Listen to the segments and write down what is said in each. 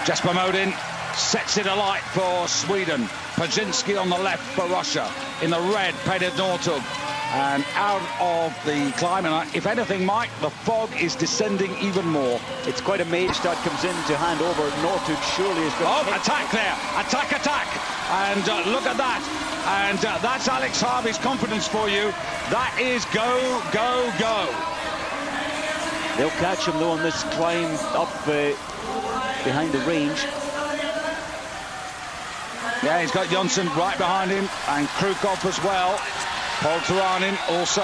Jesper Modin sets it alight for Sweden. Pajinski on the left for Russia. In the red, Peder Northug. And out of the climb, and if anything, Mike, the fog is descending even more. It's quite a mage that comes in to hand over. Northug surely is going to attack there, attack, and look at that, and that's Alex Harvey's confidence for you. That is go. They'll catch him though on this climb up behind the range. Yeah, he's got Jonsson right behind him, and Krukov as well. Paul Turanin also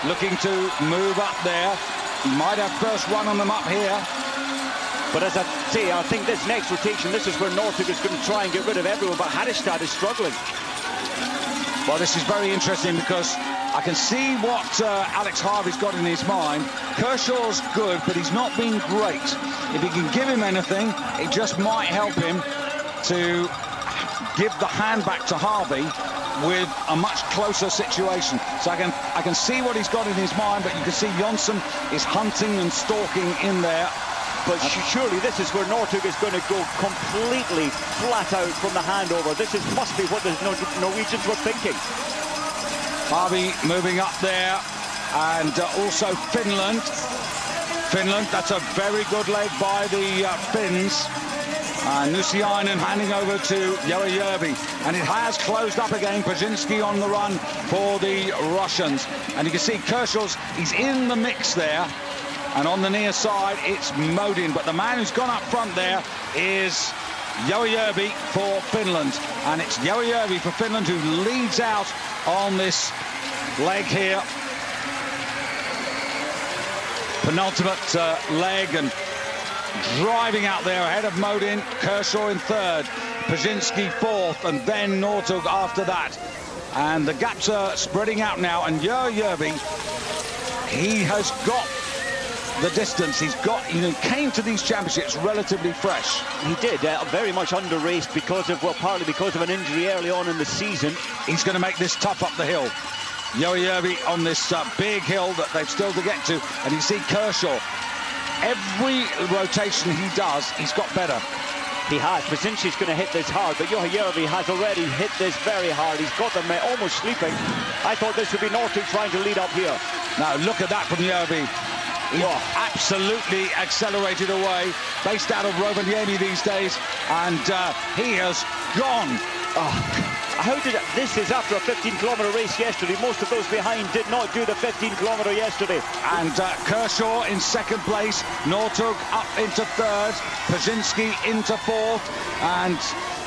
looking to move up there. He might have first run on them up here. But as I say, I think this next rotation, this is where Northug is going to try and get rid of everyone, but Hadestad is struggling. Well, this is very interesting because I can see what Alex Harvey's got in his mind. Kershaw's good, but he's not been great. If he can give him anything, it just might help him to give the hand back to Harvey with a much closer situation. So I can see what he's got in his mind, but you can see Jonsson is hunting and stalking in there. But surely this is where Northug is going to go completely flat out from the handover. This must be what the Norwegians were thinking. Harvey moving up there, and also Finland. That's a very good leg by the Finns. Nusiainen handing over to Järvi, and it has closed up again. Pajinski on the run for the Russians, and you can see he's in the mix there, and on the near side it's Modin, but the man who's gone up front there is Järvi for Finland, and it's Järvi for Finland who leads out on this leg here. Penultimate leg, and driving out there ahead of Modin. Kershaw in third, Pajinski fourth, and then Northug after that. And the gaps are spreading out now, and Järvi, he has got the distance. He came to these championships relatively fresh. He did, very much under-raced partly because of an injury early on in the season. He's going to make this tough up the hill. Järvi on this big hill that they've still to get to, and you see Kershaw. Every rotation he does, he's got better. He has. Pajinski's going to hit this hard, but Järvi has already hit this very hard. He's got them almost sleeping. I thought this would be Northug trying to lead up here. Now, look at that from Järvi. He absolutely accelerated away, based out of Rovaniemi these days, and he has gone. This is after a 15-kilometer race yesterday. Most of those behind did not do the 15-kilometer yesterday. And Kershaw in second place, Northug up into third, Pajinski into fourth, and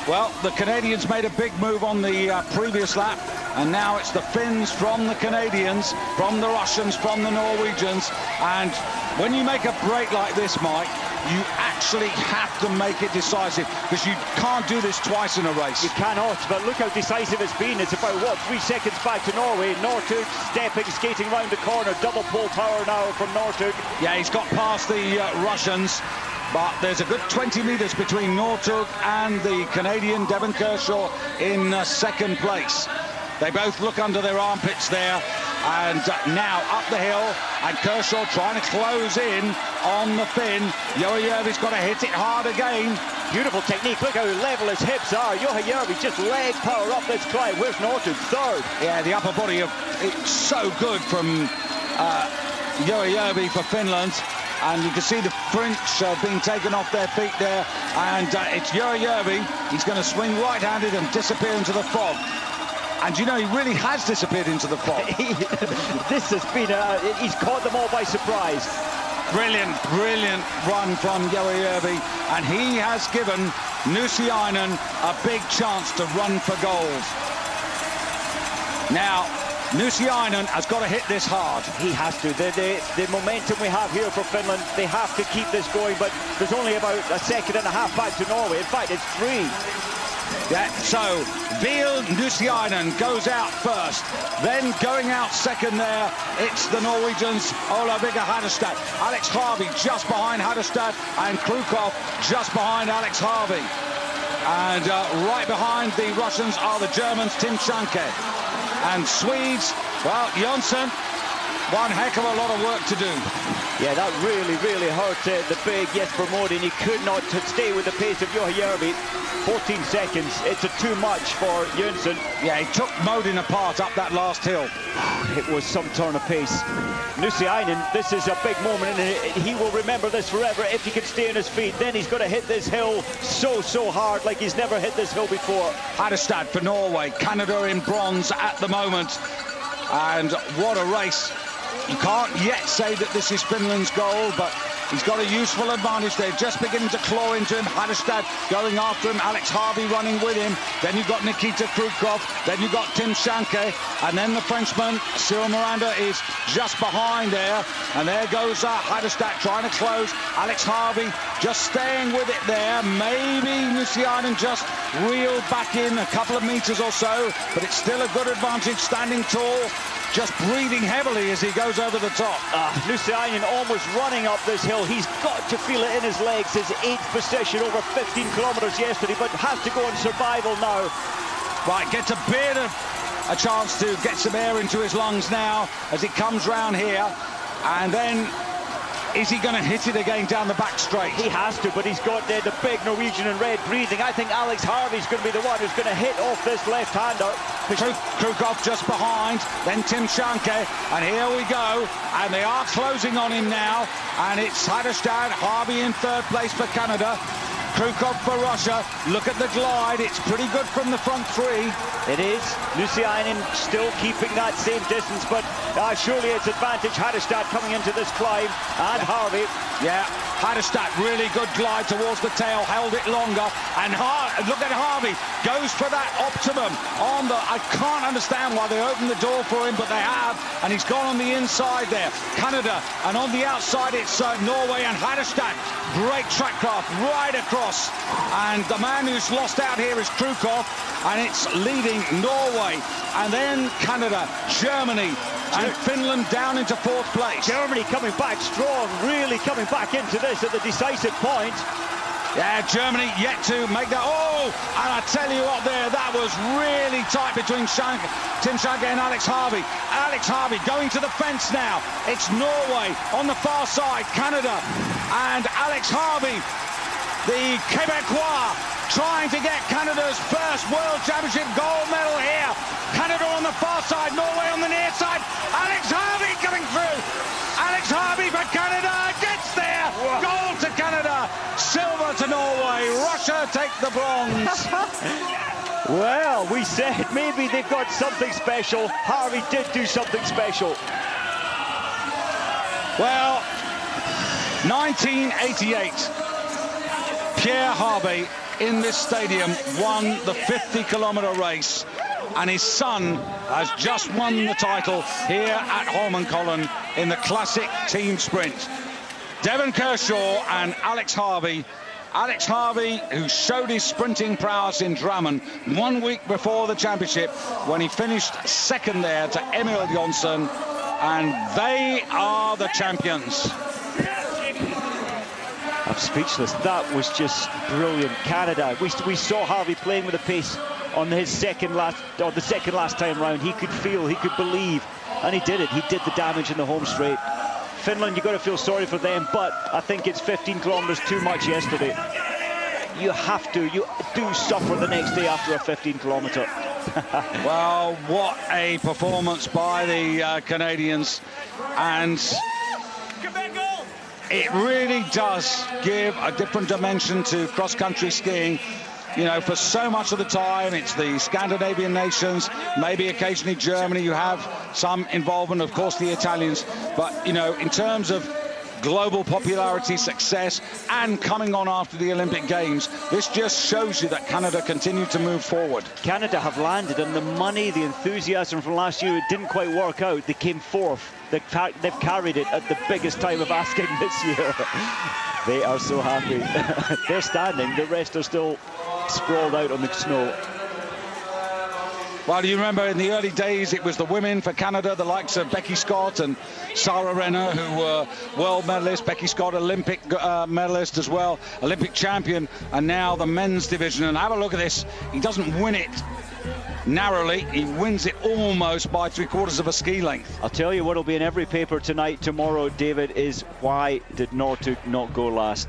well, the Canadians made a big move on the previous lap, and now it's the Finns from the Canadians, from the Russians, from the Norwegians. And when you make a break like this, Mike, you actually have to make it decisive, because you can't do this twice in a race. You cannot, but look how decisive it's been. It's about, 3 seconds back to Norway. Northug skating round the corner. Double pole power now from Northug. Yeah, he's got past the Russians, but there's a good 20 metres between Northug and the Canadian Devon Kershaw in second place. They both look under their armpits there, and now up the hill, and Kershaw trying to close in on the Finn. Järvi's got to hit it hard again. Beautiful technique. Look how level his hips are. Järvi just leg power up this climb. Where's Northug? Third. Yeah, the upper body it's so good from Järvi for Finland. And you can see the French being taken off their feet there. And it's Järvi. He's going to swing right-handed and disappear into the fog. And he really has disappeared into the fog. This has been he's caught them all by surprise. Brilliant run from Järvi, and he has given Nusiainen a big chance to run for gold. Now, Nusiainen has got to hit this hard. He has to. The momentum we have here for Finland, they have to keep this going, but there's only about a second and a half back to Norway. In fact, it's 3. Yeah, so Ville Nusiainen goes out first, then going out second there, it's the Norwegians, Ola Vigga Hadestad. Alex Harvey just behind Hadestad, and Krukov just behind Alex Harvey. And right behind the Russians are the Germans, Tim Schanke. And Swedes, well, Jonsson one heck of a lot of work to do. Yeah, that really hurt the big Jesper Modin. He could not stay with the pace of Juha Järvi. 14 seconds, it's too much for Jönsson. Yeah, he took Modin apart up that last hill. It was some turn of pace. Nusiainen, this is a big moment, and he will remember this forever if he can stay on his feet. Then he's going to hit this hill so hard, like he's never hit this hill before. Hadestad for Norway, Canada in bronze at the moment. And what a race. You can't yet say that this is Finland's goal, but he's got a useful advantage. They're just beginning to claw into him. Hadestad going after him. Alex Harvey running with him. Then you've got Nikita Krukov. Then you've got Tim Schanke. And then the Frenchman, Cyril Miranda, is just behind there. And there goes Hadestad trying to close. Alex Harvey just staying with it there. Maybe Nusiainen just reeled back in a couple of meters or so. But it's still a good advantage, standing tall. Just breathing heavily as he goes over the top. Nusiainen almost running up this hill. He's got to feel it in his legs. His 8th position over 15 kilometers yesterday, but has to go on survival now. Right, gets a bit of a chance to get some air into his lungs now as he comes round here. And then, is he going to hit it again down the back straight? He has to, but he's got the big Norwegian in red breathing. I think Alex Harvey's going to be the one who's going to hit off this left-hander. Krukov just behind, then Tim Schanke, and here we go. And they are closing on him now. And it's Hadestad, Harvey in 3rd place for Canada. Krukov for Russia. Look at the glide. It's pretty good from the front 3. It is. Nusiainen still keeping that same distance, but surely it's advantage Hadestad coming into this climb, and Harvey. Yeah, Hadestad, really good glide towards the tail, held it longer, and look at Harvey, goes for that optimum on the, I can't understand why they opened the door for him, but they have, and he's gone on the inside there. Canada, and on the outside it's Norway and Hadestad. Great track craft right across, and the man who's lost out here is Krukov, and it's leading Norway, and then Canada, Germany, and Finland down into 4th place. Germany coming back strong, really coming back into this at the decisive point. Yeah, Germany yet to make that. Oh, and I tell you what there, that was really tight between Tim Schanke and Alex Harvey. Alex Harvey going to the fence now. It's Norway on the far side, Canada, and Alex Harvey, the Quebecois, trying to get Canada's first World Championship gold medal here. Canada on the far side, Norway on the near side. Alex Harvey coming through. Alex Harvey for Canada gets there. Whoa. Gold to Canada, silver to Norway. Russia take the bronze. Well, we said maybe they've got something special. Harvey did do something special. Well, 1988, Pierre Harvey in this stadium won the 50-kilometer race, and his son has just won the title here at Holmenkollen in the classic team sprint. Devon Kershaw and Alex Harvey. Alex Harvey, who showed his sprinting prowess in Drammen 1 week before the championship when he finished 2nd there to Emil Jonsson, and they are the champions. I'm speechless. That was just brilliant. Canada, we saw Harvey playing with a pace on the second last time round. He could feel, he could believe, and he did it. He did the damage in the home straight. Finland, you've got to feel sorry for them, but I think it's 15 kilometers too much yesterday. You do suffer the next day after a 15-kilometer. Well, what a performance by the Canadians, and it really does give a different dimension to cross-country skiing. You know, for so much of the time, it's the Scandinavian nations, maybe occasionally Germany. You have some involvement, of course, the Italians. But, you know, in terms of global popularity, success, and coming on after the Olympic Games, this just shows you that Canada continue to move forward. Canada have landed, and the money, the enthusiasm from last year, it didn't quite work out. They came 4th. They've carried it at the biggest time of asking this year. They are so happy. They're standing. The rest are still sprawled out on the snow. Well, you remember in the early days, it was the women for Canada, the likes of Becky Scott and Sarah Renner, who were world medalists. Becky Scott, Olympic medalist as well, Olympic champion, and now the men's division. And have a look at this. He doesn't win it narrowly. He wins it almost by 3/4 of a ski length. I'll tell you what will be in every paper tonight, tomorrow, David, is why did Northug not go last?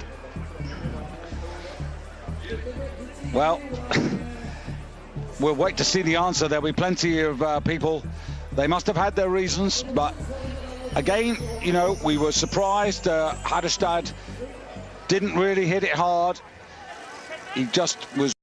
Well, we'll wait to see the answer. There'll be plenty of people. They must have had their reasons, but again, you know, we were surprised. Hadestad didn't really hit it hard. He just was